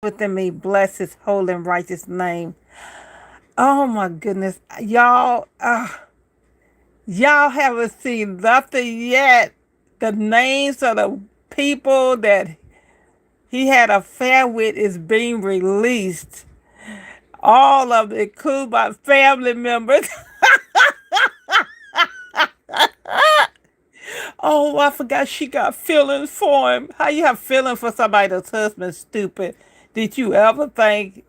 within me. Bless his holy and righteous name. Oh my goodness. Y'all haven't seen nothing yet. The names of the people that he had an affair with is being released. All of it, include my family members. Oh, I forgot she got feelings for him. How you have feelings for somebody that's husband stupid? Did you ever think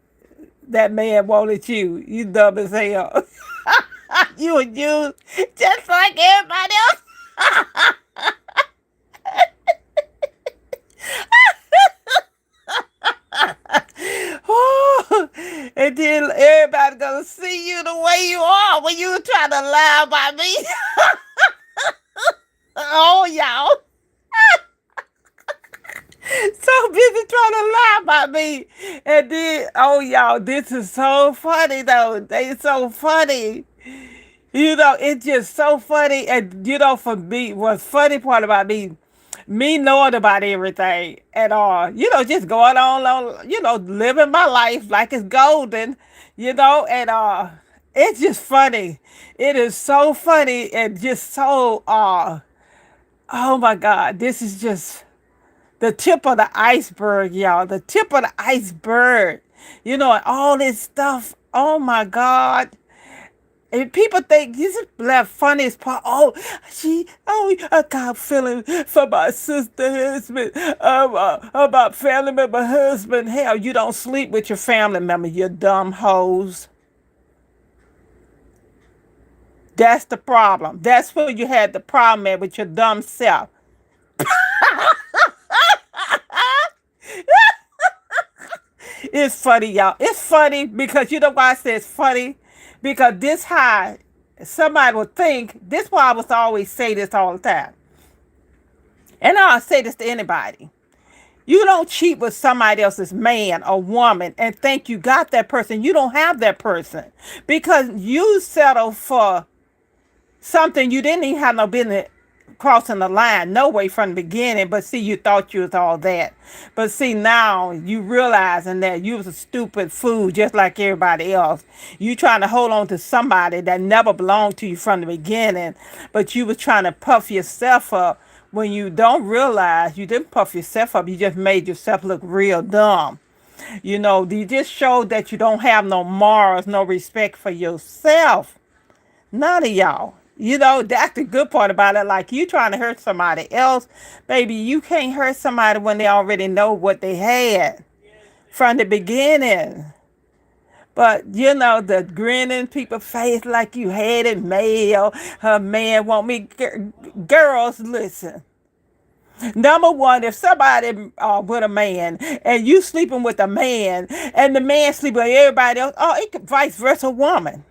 that man wanted you? You dumb as hell. You were used just like everybody else. Oh, and then everybody gonna see you the way you are when you try to lie about me. Oh, y'all. So busy trying to lie about me. And then, oh, y'all, this is so funny, though. They so funny. You know, it's just so funny. And, you know, for me, what's funny part about me knowing about everything at all, you know, just going on, you know, living my life like it's golden, you know, and it's just funny. It is so funny and just so, oh my God, this is just the tip of the iceberg, y'all. The tip of the iceberg. You know, and all this stuff. Oh my God. And people think this is the funniest part. Oh, I got feeling for my sister husband, about family member husband. Hell, you don't sleep with your family member, you dumb hoes. That's the problem. That's where you had the problem at with your dumb self. It's funny, y'all. It's funny because you know why I say it's funny? Because this high, somebody would think, this is why I was always say this all the time. And I'll say this to anybody. You don't cheat with somebody else's man or woman and think you got that person. You don't have that person. Because you settle for something you didn't even have no business crossing the line, no way from the beginning. But see, you thought you was all that. But see, now you realizing that you was a stupid fool just like everybody else. You trying to hold on to somebody that never belonged to you from the beginning, but you was trying to puff yourself up when you don't realize you didn't puff yourself up. You just made yourself look real dumb. You know, you just showed that you don't have no morals, no respect for yourself. None of y'all. You know, that's the good part about it. Like, you trying to hurt somebody else, baby, you can't hurt somebody when they already know what they had from the beginning. But, you know, the grinning people face like you had it made, or her man want me. Girls, listen. Number one, if somebody with a man and you sleeping with a man and the man sleeping with everybody else, oh, it could vice versa woman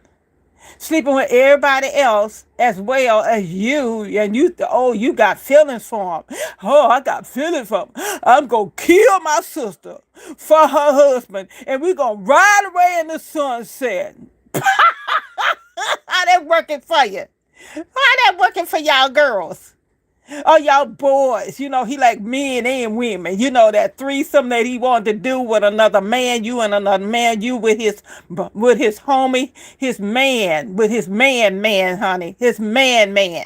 sleeping with everybody else as well as you, and you got feelings for him. Oh, I got feelings for him. I'm gonna kill my sister for her husband, and we're gonna ride away in the sunset. How that working for you? How that working for y'all girls? Oh, y'all boys, you know, he like men and women. You know, that threesome that he wanted to do with another man, you and another man, you with his homie, his man, with his man, honey, his man.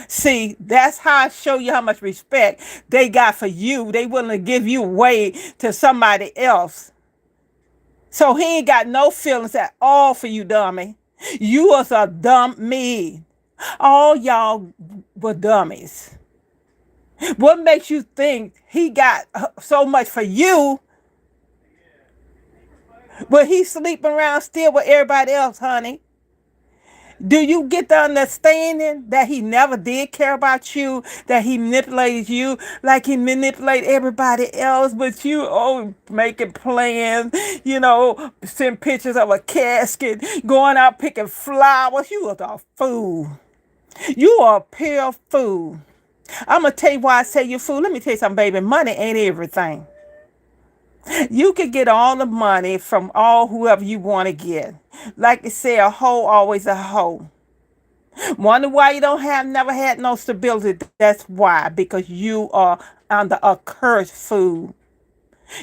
See, that's how I show you how much respect they got for you. They willing to give you away to somebody else. So he ain't got no feelings at all for you, dummy. You was a dumb me. All y'all were dummies. What makes you think he got so much for you, but he's sleeping around still with everybody else, honey? Do you get the understanding that he never did care about you, that he manipulated you like he manipulated everybody else, but you, oh, making plans, you know, send pictures of a casket, going out picking flowers. You was a fool. You are a pure fool. I'm going to tell you why I say you're a fool. Let me tell you something, baby. Money ain't everything. You can get all the money from all whoever you want to get. Like they say, a hoe always a hoe. Wonder why you never had no stability. That's why. Because you are under a cursed fool.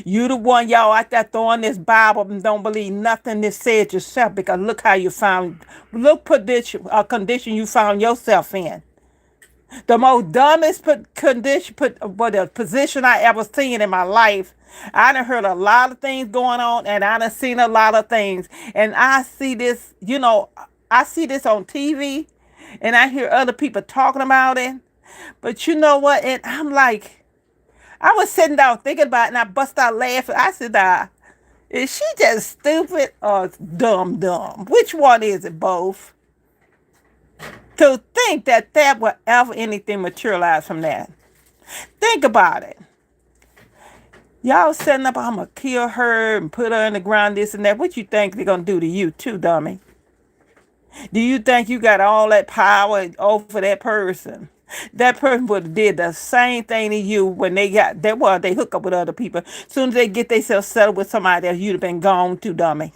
You the one, y'all, out there throwing this Bible and don't believe nothing that said yourself, because look how you found, look position, condition you found yourself in. The most dumbest condition, what a position I ever seen in my life. I done heard a lot of things going on, and I done seen a lot of things. And I see this, I see this on TV, and I hear other people talking about it. But you know what? And I'm like, I was sitting down thinking about it, and I bust out laughing. I said, is she just stupid or dumb? Which one is it, both? To think that will ever anything materialize from that. Think about it. Y'all setting up, I'm going to kill her and put her in the ground, this and that. What you think they're going to do to you too, dummy? Do you think you got all that power over that person? That person would have did the same thing to you when they hook up with other people. As soon as they get themselves settled with somebody else, you'd have been gone too, dummy.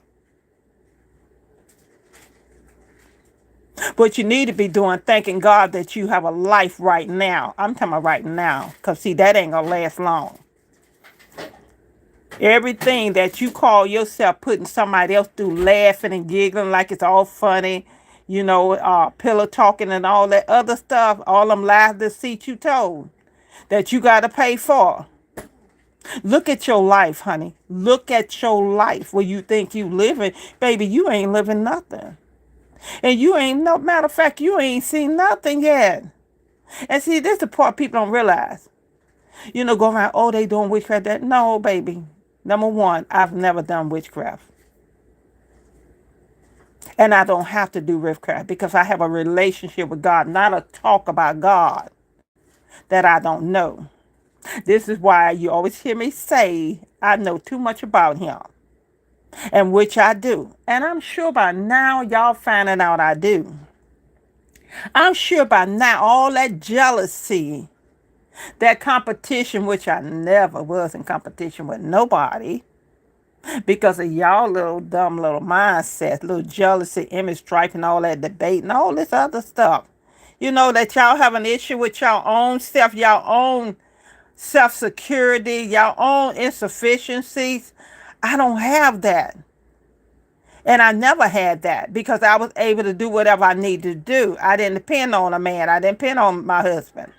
What you need to be doing, thanking God that you have a life right now. I'm talking about right now. Because, see, that ain't going to last long. Everything that you call yourself putting somebody else through, laughing and giggling like it's all funny, pillow talking and all that other stuff, all them lies deceit you told that you got to pay for. Look at your life, honey. Look at your life where you think you living. Baby, you ain't living nothing. And you ain't, no matter of fact, you ain't seen nothing yet. And see, this is the part people don't realize. Go around, oh, they doing witchcraft. That no, baby. Number one, I've never done witchcraft. And I don't have to do witchcraft because I have a relationship with God, not a talk about God that I don't know. This is why you always hear me say I know too much about him. And which I do. And I'm sure by now y'all finding out I do. I'm sure by now all that jealousy, that competition, which I never was in competition with nobody, because of y'all little dumb little mindsets, little jealousy, image strife, and all that debate and all this other stuff. That y'all have an issue with y'all own self, y'all own self-security, y'all own insufficiencies. I don't have that. And I never had that because I was able to do whatever I needed to do. I didn't depend on a man. I didn't depend on my husband.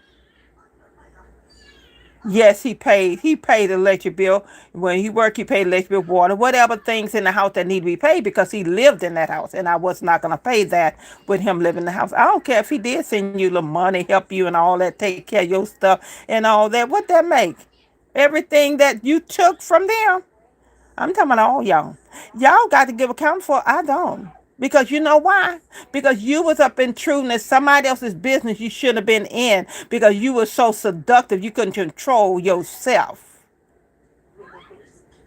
Yes, he paid the electric bill. When he worked, he paid electric bill, water, whatever things in the house that need to be paid because he lived in that house. And I was not going to pay that with him living in the house. I don't care if he did send you the money, help you and all that, take care of your stuff and all that. What that make? Everything that you took from them. I'm talking about all y'all. Y'all got to give account for. I don't. Because you know why? Because you was up in trueness, somebody else's business you shouldn't have been in because you were so seductive you couldn't control yourself.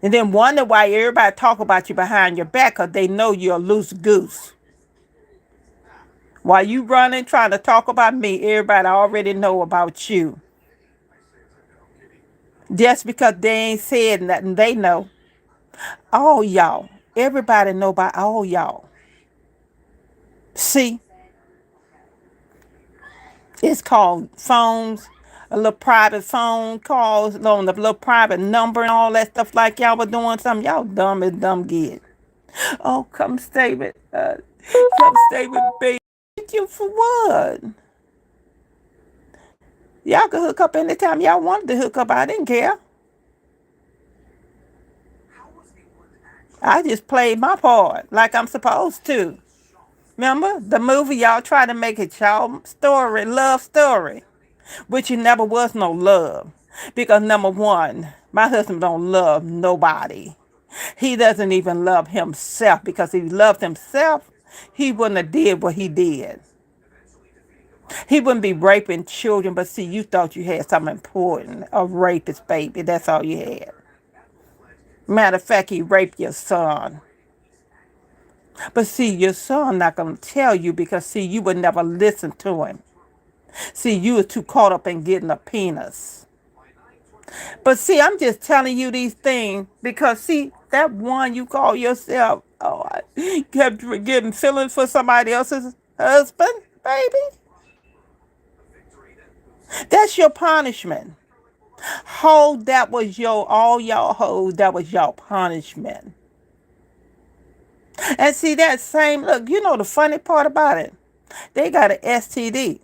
And then wonder why everybody talk about you behind your back because they know you're a loose goose. While you running trying to talk about me, everybody already know about you. Just because they ain't said nothing, they know. All y'all. Everybody know about all y'all. See, it's called phones, a little private phone calls on the little private number and all that stuff like y'all were doing something. Y'all dumb as dumb get. Oh, come stay with baby. You for what? Y'all could hook up anytime y'all wanted to hook up. I didn't care. I just played my part like I'm supposed to. Remember the movie y'all tried to make it y'all story, love story, which it never was no love. Because number one, my husband don't love nobody. He doesn't even love himself because if he loved himself, he wouldn't have did what he did. He wouldn't be raping children, but see, you thought you had something important, a rapist baby. That's all you had. Matter of fact, he raped your son. But see, your son not going to tell you because, see, you would never listen to him. See, you were too caught up in getting a penis. But see, I'm just telling you these things because, see, that one you call yourself, I kept getting feelings for somebody else's husband, baby. That's your punishment. Ho, that was your, all y'all hoes, that was y'all punishment. And see that same look, you know the funny part about it? They got an STD.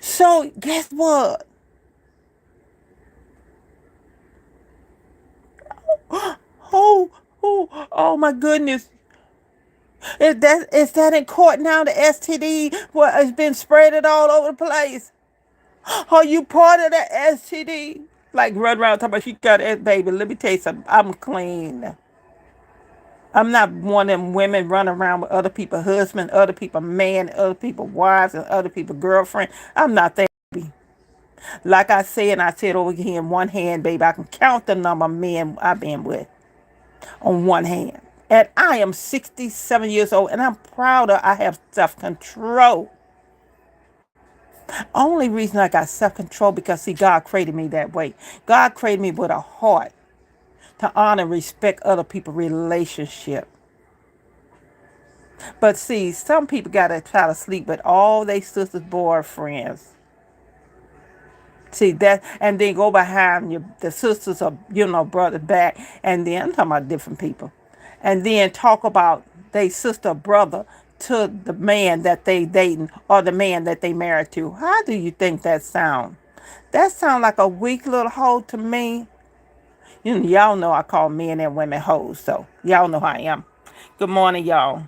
So guess what? Oh, oh my goodness. Is that in court now? The STD what has been spreaded all over the place. Are you part of the STD? Like run around talking about you got it, baby. Let me tell you something. I'm clean. I'm not one of them women running around with other people's husband, other people's man, other people's wives, and other people's girlfriend. I'm not that. Like I said, and I said over here in one hand, baby, I can count the number of men I've been with on one hand. And I am 67 years old, and I'm proud of I have self-control. Only reason I got self-control because, see, God created me that way. God created me with a heart to honor and respect other people's relationship. But see, some people got to try to sleep with all their sisters' boyfriends. See that, and then go behind the sisters or brothers back, and then I'm talking about different people, and then talk about they sister or brother to the man that they dating or the man that they married to. How do you think that sound? That sound like a weak little hoe to me. Y'all know I call men and women hoes, so y'all know how I am. Good morning, y'all.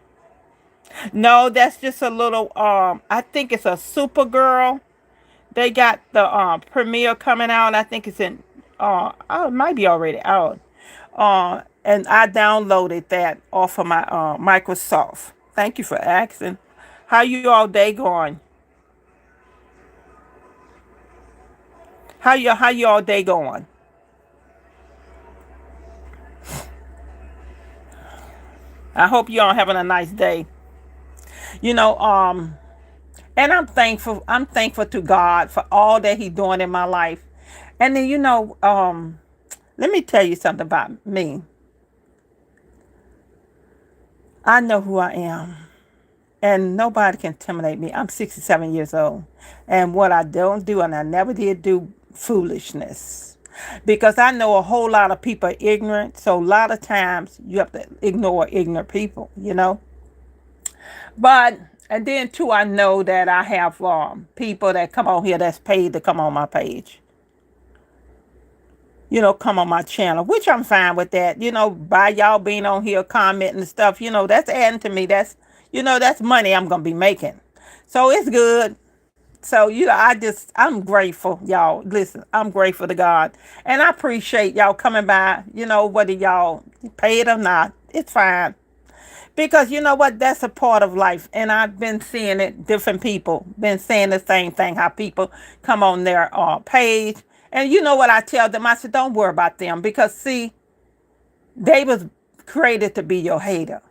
No, that's just a little. I think it's a Supergirl. They got the premiere coming out. I think it's in. Oh, it might be already out. And I downloaded that off of my Microsoft. Thank you for asking. How you all day going? How you all day going? I hope you all having a nice day. You know, and I'm thankful. I'm thankful to God for all that He's doing in my life. And then let me tell you something about me. I know who I am. And nobody can intimidate me. I'm 67 years old. And what I don't do, and I never did do, foolishness. Because I know a whole lot of people are ignorant. So a lot of times you have to ignore ignorant people. But, and then too, I know that I have people that come on here that's paid to come on my page. Come on my channel, which I'm fine with that. By y'all being on here commenting and stuff, that's adding to me. That's money I'm going to be making. So it's good. So, I'm grateful, y'all. Listen, I'm grateful to God. And I appreciate y'all coming by, whether y'all pay it or not. It's fine. Because you know what? That's a part of life. And I've been seeing it, different people been saying the same thing, how people come on their page. And you know what I tell them? I said, don't worry about them. Because, see, they was created to be your hater.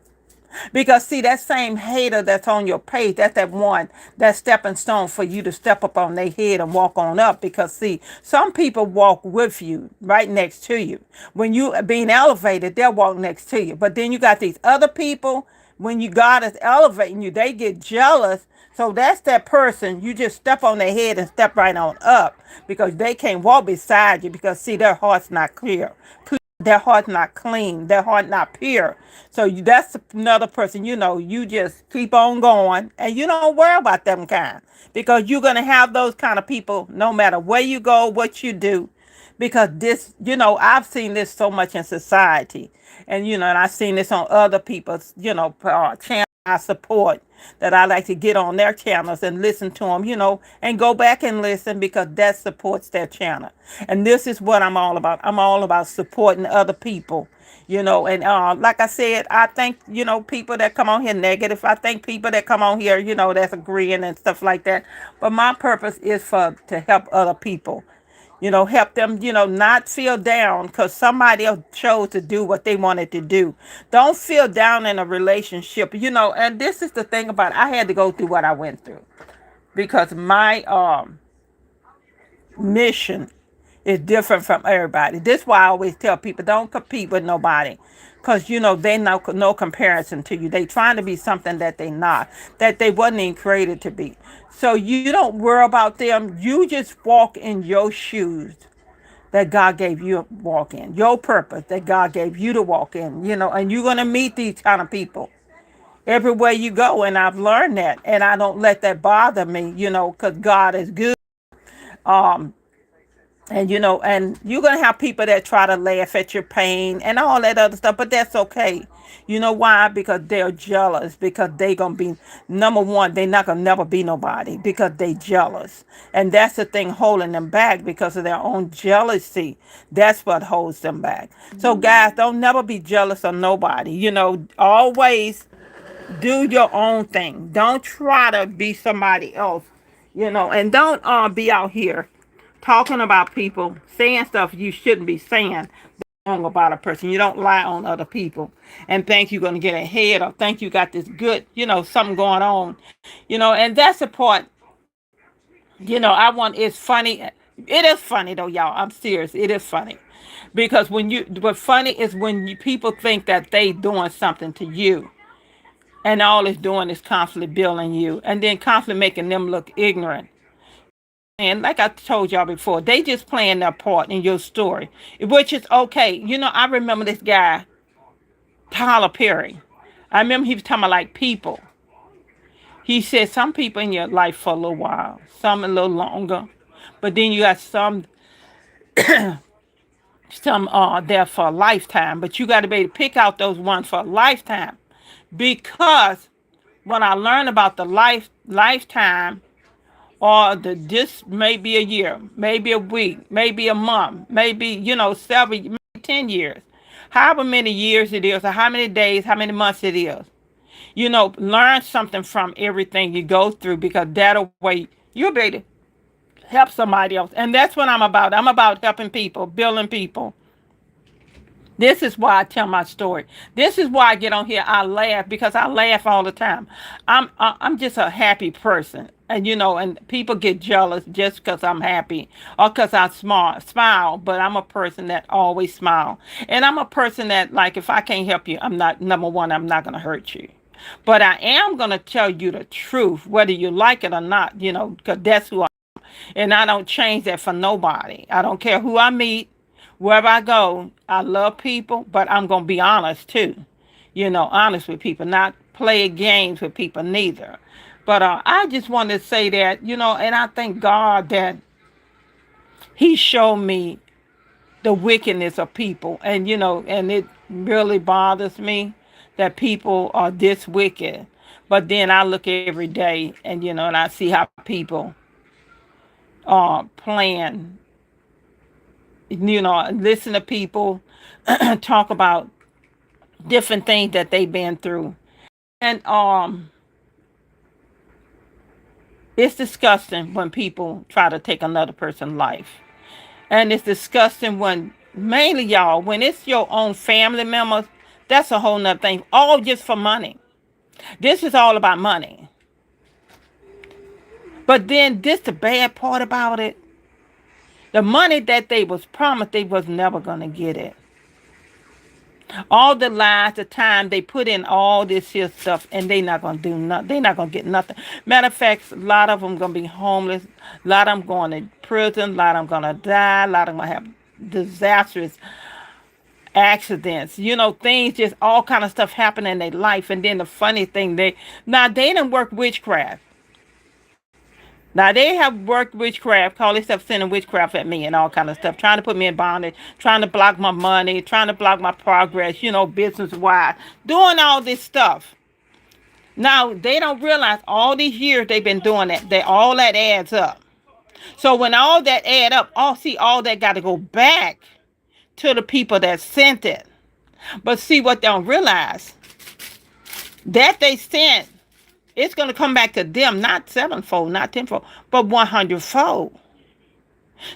Because, see, that same hater that's on your page, that's that one, that stepping stone for you to step up on their head and walk on up. Because, see, some people walk with you, right next to you. When you are being elevated, they'll walk next to you. But then you got these other people, when God is elevating you, they get jealous. So that's that person. You just step on their head and step right on up because they can't walk beside you because, see, their heart's not clear. Their heart not clean, their heart not pure. So that's another person, you just keep on going and you don't worry about them kind because you're going to have those kind of people no matter where you go, what you do. Because this, I've seen this so much in society and I've seen this on other people's, channel I support that I like to get on their channels and listen to them, and go back and listen because that supports their channel. And this is what I'm all about. I'm all about supporting other people, and like I said, I think, people that come on here negative. I think people that come on here, that's agreeing and stuff like that. But my purpose is to help other people. Help them, not feel down because somebody else chose to do what they wanted to do. Don't feel down in a relationship, and this is the thing about it. I had to go through what I went through because my mission is different from everybody. This is why I always tell people don't compete with nobody. Because, they know no comparison to you. They trying to be something that they not, that they wasn't even created to be. So you don't worry about them. You just walk in your shoes that God gave you to walk in, your purpose that God gave you to walk in, and you're going to meet these kind of people everywhere you go. And I've learned that, and I don't let that bother me, because God is good. Um, and you're going to have people that try to laugh at your pain and all that other stuff, but that's okay. You know why? Because they're jealous, because they going to be, number one, they not going to never be nobody because they jealous. And that's the thing holding them back, because of their own jealousy. That's what holds them back. So guys, don't never be jealous of nobody. Always do your own thing. Don't try to be somebody else, and don't be out here talking about people, saying stuff you shouldn't be saying wrong about a person. You don't lie on other people and think you're going to get ahead, or think you got this good, something going on, and that's the part, it's funny. It is funny though, y'all. I'm serious. It is funny. Because what funny is when people think that they doing something to you, and all it's doing is constantly building you, and then constantly making them look ignorant. And like I told y'all before, they just playing their part in your story, which is okay. I remember this guy, Tyler Perry. I remember he was talking about like people. He said some people in your life for a little while, some a little longer, but then you got some there for a lifetime. But you got to be able to pick out those ones for a lifetime, because when I learned about the lifetime, or this may be a year, maybe a week, maybe a month, maybe, several, maybe 10 years, however many years it is, or how many days, how many months it is. Learn something from everything you go through, because that way you'll be able to help somebody else. And that's what I'm about. I'm about helping people, building people. This is why I tell my story. This is why I get on here. I laugh, because I laugh all the time. I'm just a happy person. And people get jealous just because I'm happy, or because I smile. But I'm a person that always smile. And I'm a person that, like, if I can't help you, number one, I'm not going to hurt you. But I am going to tell you the truth, whether you like it or not, because that's who I am. And I don't change that for nobody. I don't care who I meet. Wherever I go, I love people, but I'm going to be honest too. Honest with people, not play games with people neither. But I just want to say that, and I thank God that he showed me the wickedness of people. And, and it really bothers me that people are this wicked. But then I look every day and I see how people are playing, listen to people talk about different things that they've been through. And it's disgusting when people try to take another person's life. And it's disgusting mainly y'all, when it's your own family members, that's a whole nother thing. All just for money. This is all about money. But then this the bad part about it. The money that they was promised, they was never going to get it. All the lies, the time they put in all this here stuff, and they not going to do nothing. They not going to get nothing. Matter of fact, a lot of them going to be homeless. A lot of them going to prison. A lot of them going to die. A lot of them going to have disastrous accidents. Things, just all kind of stuff happen in their life. And then the funny thing, they didn't work witchcraft. Now, they have worked witchcraft, call themselves sending witchcraft at me and all kind of stuff, trying to put me in bondage, trying to block my money, trying to block my progress, business-wise, doing all this stuff. Now, they don't realize all these years they've been doing that. All that adds up. So when all that add up, all that got to go back to the people that sent it. But see, what they don't realize, that they sent, it's going to come back to them, not sevenfold, not tenfold, but 100-fold.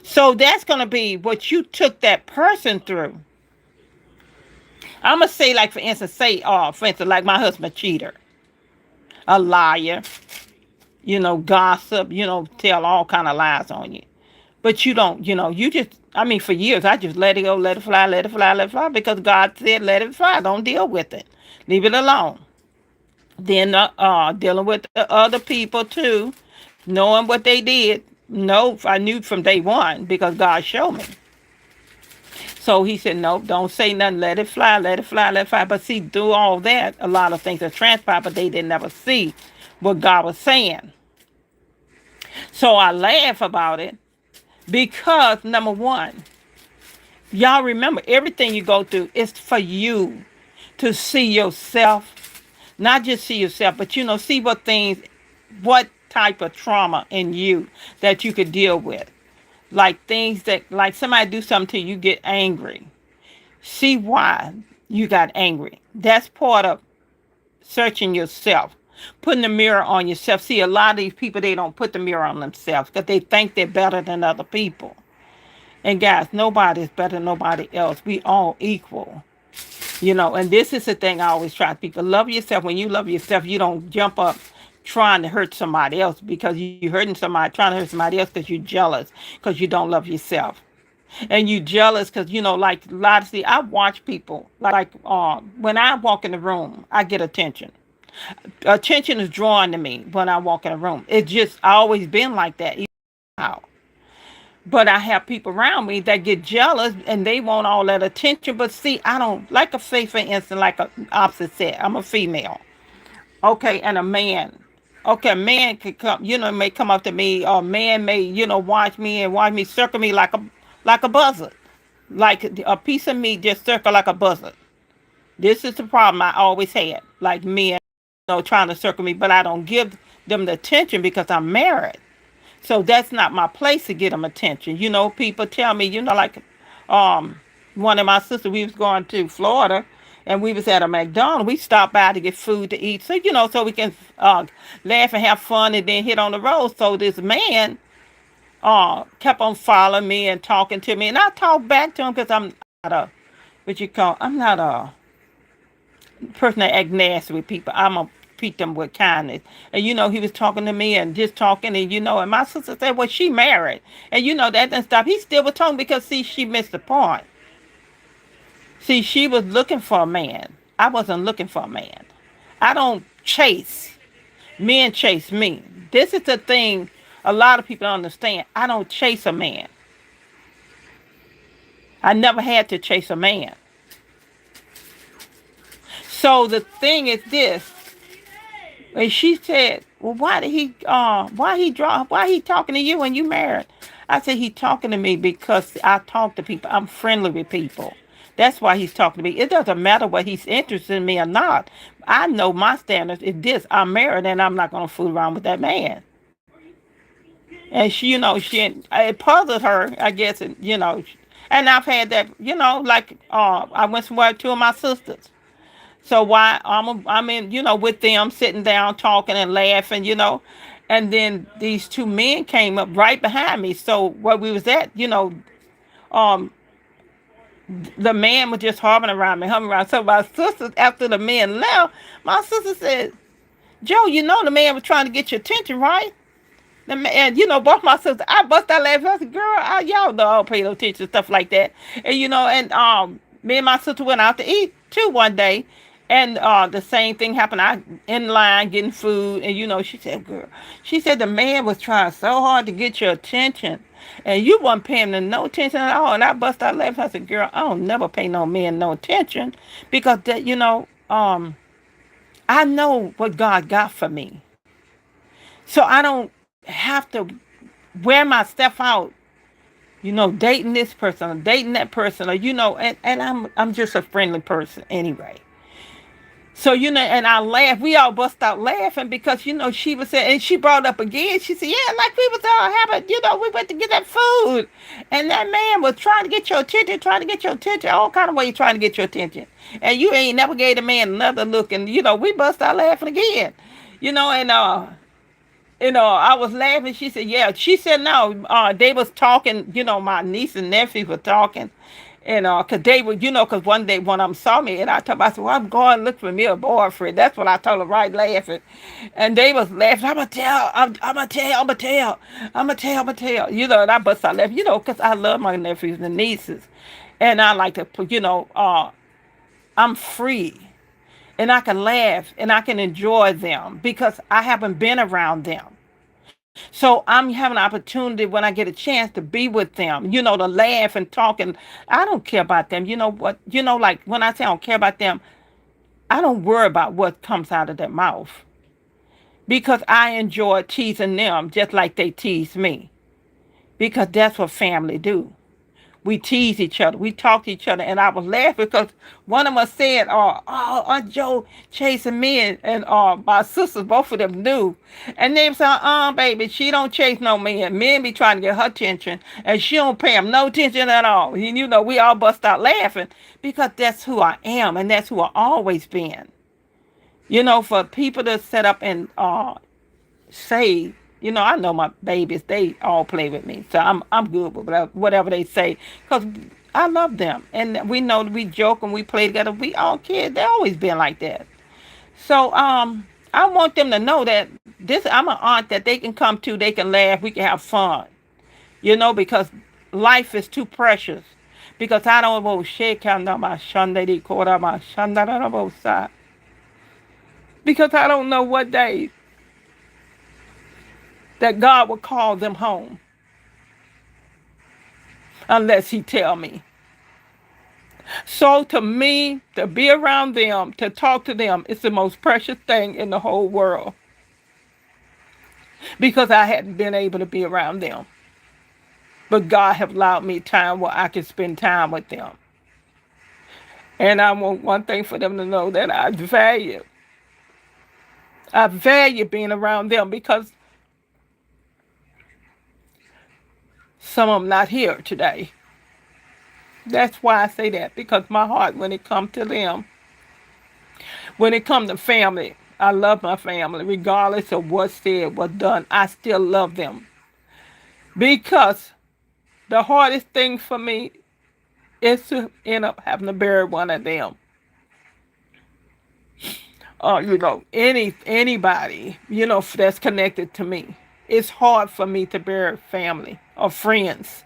So that's going to be what you took that person through. I'm going to say, like, for instance, like my husband, cheater, a liar, gossip, tell all kind of lies on you. But you don't, you just I mean, for years, I just let it go, let it fly, let it fly, let it fly, because God said, let it fly. Don't deal with it. Leave it alone. Then dealing with the other people too, knowing what they did. No, I knew from day one because God showed me. So he said, nope, don't say nothing. Let it fly, let it fly, let it fly. But see, through all that, a lot of things have transpired, but they didn't ever see what God was saying. So I laugh about it because, number one, y'all remember everything you go through is for you to see yourself, not just see yourself, but see what things, what type of trauma in you that you could deal with. Like things that, like somebody do something to you, you get angry. See why you got angry. That's part of searching yourself, putting the mirror on yourself. See, a lot of these people, they don't put the mirror on themselves because they think they're better than other people. And guys, nobody is better than nobody else. We all equal. And this is the thing I always try to people. Love yourself. When you love yourself, you don't jump up trying to hurt somebody else because you're hurting somebody, trying to hurt somebody else because you're jealous, because you don't love yourself. And you jealous because, like, a lot of, see, I watch people, like, when I walk in the room, I get attention. Attention is drawn to me when I walk in a room. It's just always been like that. Even now. But I have people around me that get jealous and they want all that attention. But see, I don't like a face, for instance, like a opposite sex. I'm a female. Okay, and a man. Okay, a man could come, may come up to me, or a man may, watch me and watch me circle me like a buzzard. Like a piece of meat just circle like a buzzard. This is the problem I always had. Like men, trying to circle me, but I don't give them the attention because I'm married. So that's not my place to get them attention. People tell me, like one of my sisters, we was going to Florida and we was at a McDonald's. We stopped by to get food to eat. So, so we can laugh and have fun and then hit on the road. So this man kept on following me and talking to me. And I talked back to him because I'm not a person that act nasty with people. I'm a treat them with kindness. And he was talking to me and just talking, and and my sister said, well, she married. And that didn't stop. He still was talking because see, she missed the point. See, she was looking for a man. I wasn't looking for a man. I don't chase. Men chase me. This is the thing a lot of people don't understand. I don't chase a man. I never had to chase a man. So the thing is this. And she said, well, why he talking to you when you married? I said, he talking to me because I talk to people. I'm friendly with people. That's why he's talking to me. It doesn't matter whether he's interested in me or not. I know my standards is this. I'm married and I'm not going to fool around with that man. And she, it puzzled her, I guess, and I've had that, like, I went somewhere with two of my sisters. So why I'm in, with them sitting down talking and laughing, and then these two men came up right behind me. So where we was at, the man was just hovering around. So my sister, after the men left, my sister said, Joe, the man was trying to get your attention, right? And both my sisters, I bust out laughing. I said, girl, y'all know I don't pay no attention to stuff like that. And me and my sister went out to eat too one day. And the same thing happened. I in line getting food, and she said, "Girl," she said, the man was trying so hard to get your attention, and you wasn't paying him no attention at all. And I bust out laughing. I said, "Girl, I don't never pay no man no attention because that, I know what God got for me, so I don't have to wear my stuff out." Dating this person or dating that person, or and I'm just a friendly person anyway. So, and I laughed. We all bust out laughing because, she was saying, and she brought up again. She said, yeah, like we was all having, we went to get that food. And that man was trying to get your attention, all kind of ways trying to get your attention. And you ain't never gave the man another look. And, we bust out laughing again. And, I was laughing. She said, yeah. She said, no, they was talking, my niece and nephew were talking. And cause they would, cause one day one of them saw me, and I told them, I said, well, I'm going to look for me a boyfriend. That's what I told them, right, laughing. And they was laughing. I'm gonna tell. And I bust out laughing, cause I love my nephews and nieces, and I like to, I'm free, and I can laugh and I can enjoy them because I haven't been around them. So I'm having an opportunity when I get a chance to be with them, to laugh and talk. And I don't care about them. You know what? Like when I say I don't care about them, I don't worry about what comes out of their mouth because I enjoy teasing them just like they tease me because that's what family do. We tease each other. We talk to each other. And I was laughing because one of us said, Aunt Joe chasing me. And my sisters, both of them knew. And they said, baby, she don't chase no men. Men be trying to get her attention. And she don't pay them no attention at all. And, we all bust out laughing because that's who I am. And that's who I always been. For people to set up and say, I know my babies, they all play with me. So I'm good with whatever they say. Because I love them. And we know we joke and we play together. We all kids. They always been like that. So I want them to know that I'm an aunt that they can come to, they can laugh, we can have fun. Because life is too precious. Because I don't know because I don't know what day that God will call them home unless he tell me. So to me, to be around them, to talk to them, is the most precious thing in the whole world because I hadn't been able to be around them. But God have allowed me time where I can spend time with them. And I want one thing for them to know that I value being around them because some of them not here today. That's why I say that, because my heart, when it comes to them, when it comes to family, I love my family. Regardless of what's said, what's done, I still love them. Because the hardest thing for me is to end up having to bury one of them. Anybody, that's connected to me. It's hard for me to bury family or friends.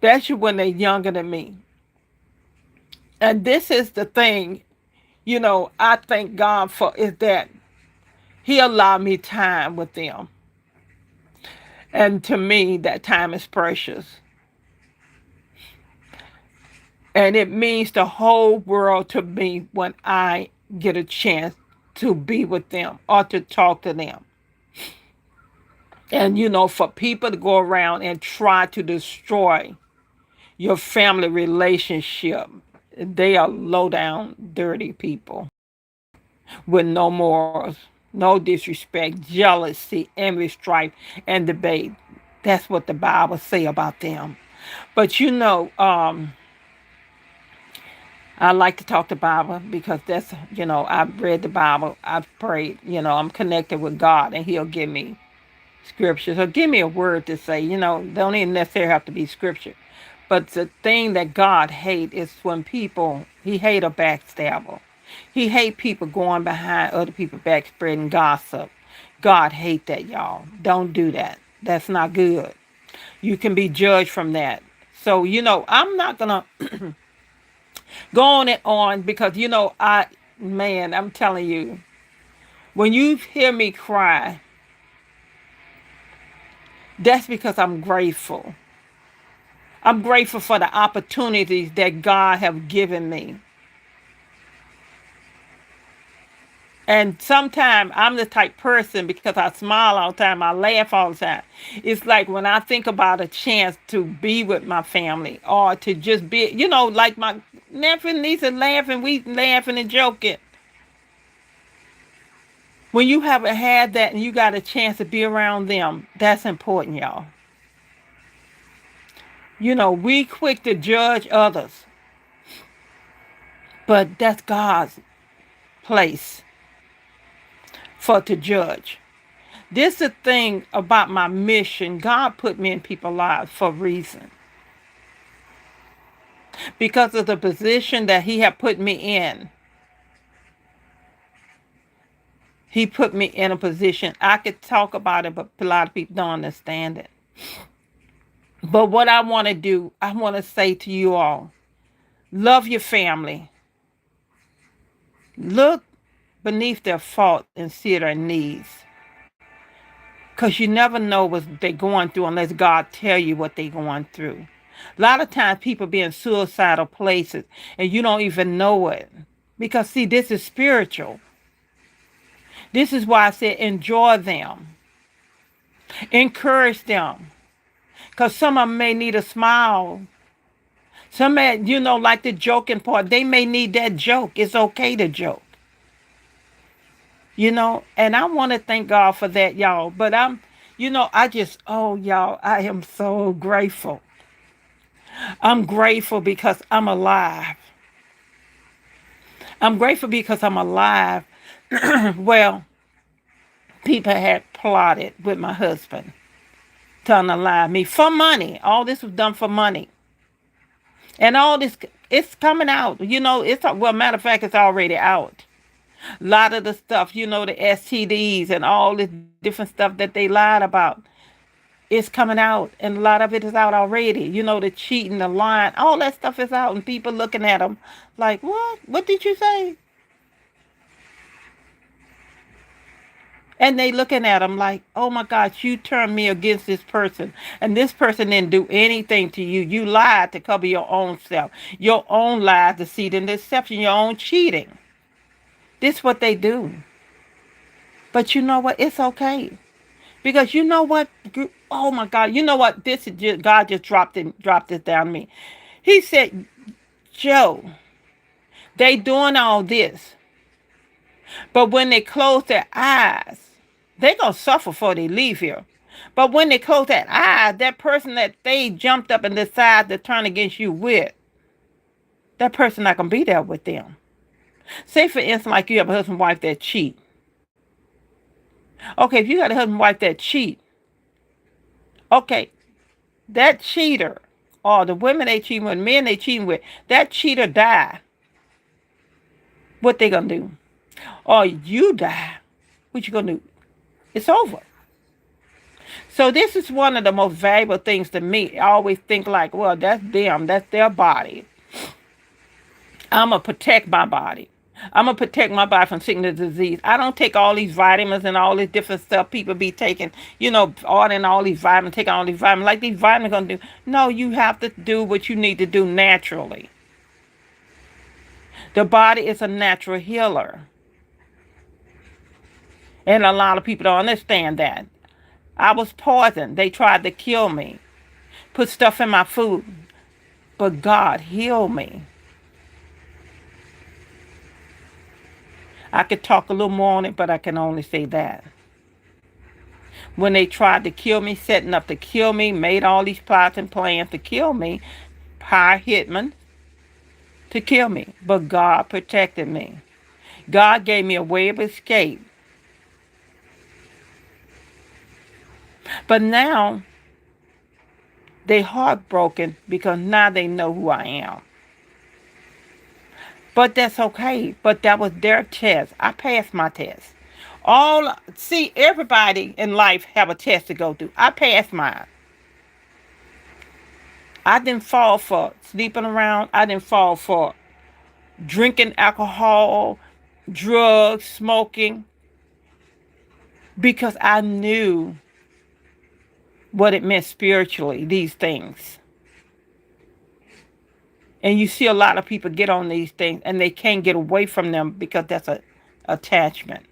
That's when they're younger than me. And this is the thing, I thank God for, is that he allowed me time with them. And to me, that time is precious. And it means the whole world to me when I get a chance to be with them or to talk to them. And, for people to go around and try to destroy your family relationship, they are low down, dirty people with no morals, no disrespect, jealousy, envy, strife, and debate. That's what the Bible say about them. But I like to talk the Bible because that's, I've read the Bible, I've prayed, I'm connected with God, and he'll give me scripture. So give me a word to say, don't even necessarily have to be scripture. But the thing that God hates is when he hate a backstabber. He hate people going behind other people back spreading gossip. God hate that, y'all. Don't do that. That's not good. You can be judged from that. So, I'm not going to go on and on because, I'm telling you, when you hear me cry, that's because I'm grateful. I'm grateful for the opportunities that God have given me. And sometimes I'm the type person, because I smile all the time, I laugh all the time. It's like when I think about a chance to be with my family or to just be, like my nephew and niece are laughing, we laughing and joking. When you haven't had that and you got a chance to be around them, that's important, y'all. We quick to judge others, but that's God's place to judge. This is the thing about my mission. God put me in people's lives for a reason. Because of the position that he had put me in. He put me in a position. I could talk about it, but a lot of people don't understand it. But what I want to do, I want to say to you all, love your family. Look beneath their fault and see their needs. Because you never know what they're going through unless God tell you what they're going through. A lot of times people be in suicidal places and you don't even know it. Because see, this is spiritual. This is why I said enjoy them. Encourage them. Because some of them may need a smile. Some may, like the joking part, they may need that joke. It's okay to joke. And I want to thank God for that, y'all. But y'all, I am so grateful. I'm grateful because I'm alive. I'm grateful because I'm alive. Well, people had plotted with my husband to unalive me for money. All this was done for money. And all this, it's coming out. Matter of fact, it's already out. A lot of the stuff, the STDs and all this different stuff that they lied about, it's coming out. And a lot of it is out already. The cheating, the lying, all that stuff is out. And people looking at them like, what? What did you say? And they looking at them like, oh my gosh, you turned me against this person. And this person didn't do anything to you. You lied to cover your own self. Your own lies, deceit, and deception, your own cheating. This is what they do. But you know what? It's okay. Because you know what? Oh my God. You know what? God just dropped this down to me. He said, Joe, they doing all this. But when they close their eyes, they're going to suffer before they leave here. But when they close that eyes, that person that they jumped up and decided to turn against you with, that person not going to be there with them. Say, for instance, like you have a husband and wife that cheat. Okay, if you got a husband and wife that cheat, okay, that cheater, or the women they cheating with, men they cheating with, that cheater die. What they going to do? Or you die. What you going to do? It's over. So this is one of the most valuable things to me. I always think like, well, that's them. That's their body. I'm going to protect my body. I'm going to protect my body from sickness and disease. I don't take all these vitamins and all this different stuff people be taking, ordering all these vitamins, taking all these vitamins. Like these vitamins going to do. No, you have to do what you need to do naturally. The body is a natural healer. And a lot of people don't understand that. I was poisoned. They tried to kill me. Put stuff in my food. But God healed me. I could talk a little more on it, but I can only say that. When they tried to kill me, setting up to kill me, made all these plots and plans to kill me, hired hitmen to kill me. But God protected me. God gave me a way of escape. But now, they heartbroken because now they know who I am. But that's okay. But that was their test. I passed my test. Everybody in life have a test to go through. I passed mine. I didn't fall for sleeping around. I didn't fall for drinking alcohol, drugs, smoking. Because I knew what it meant spiritually, these things. And you see a lot of people get on these things and they can't get away from them because that's an attachment.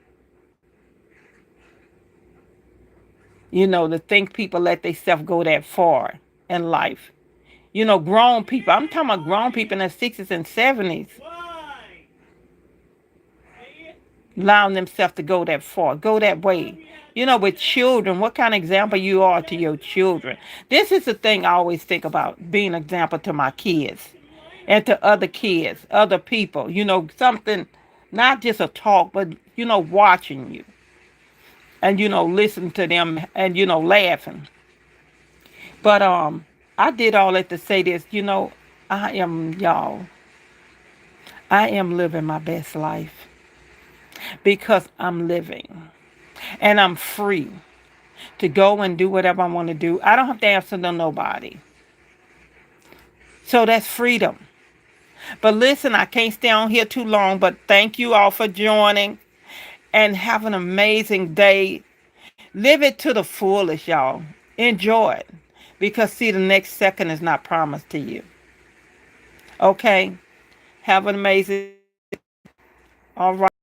To think people let themselves go that far in life. Grown people. I'm talking about grown people in their 60s and 70s. Allowing themselves to go that far, go that way. With children, what kind of example you are to your children. This is the thing I always think about, being an example to my kids and to other kids, other people. Something, not just a talk, but, watching you. And, listen to them and, laughing. But I did all that to say this, Y'all, I am living my best life because I'm living and I'm free to go and do whatever I want to do. I don't have to answer to nobody. So that's freedom. But listen, I can't stay on here too long, but thank you all for joining and have an amazing day. Live it to the fullest, y'all. Enjoy it. Because, see, the next second is not promised to you. Okay? Have an amazing. All right.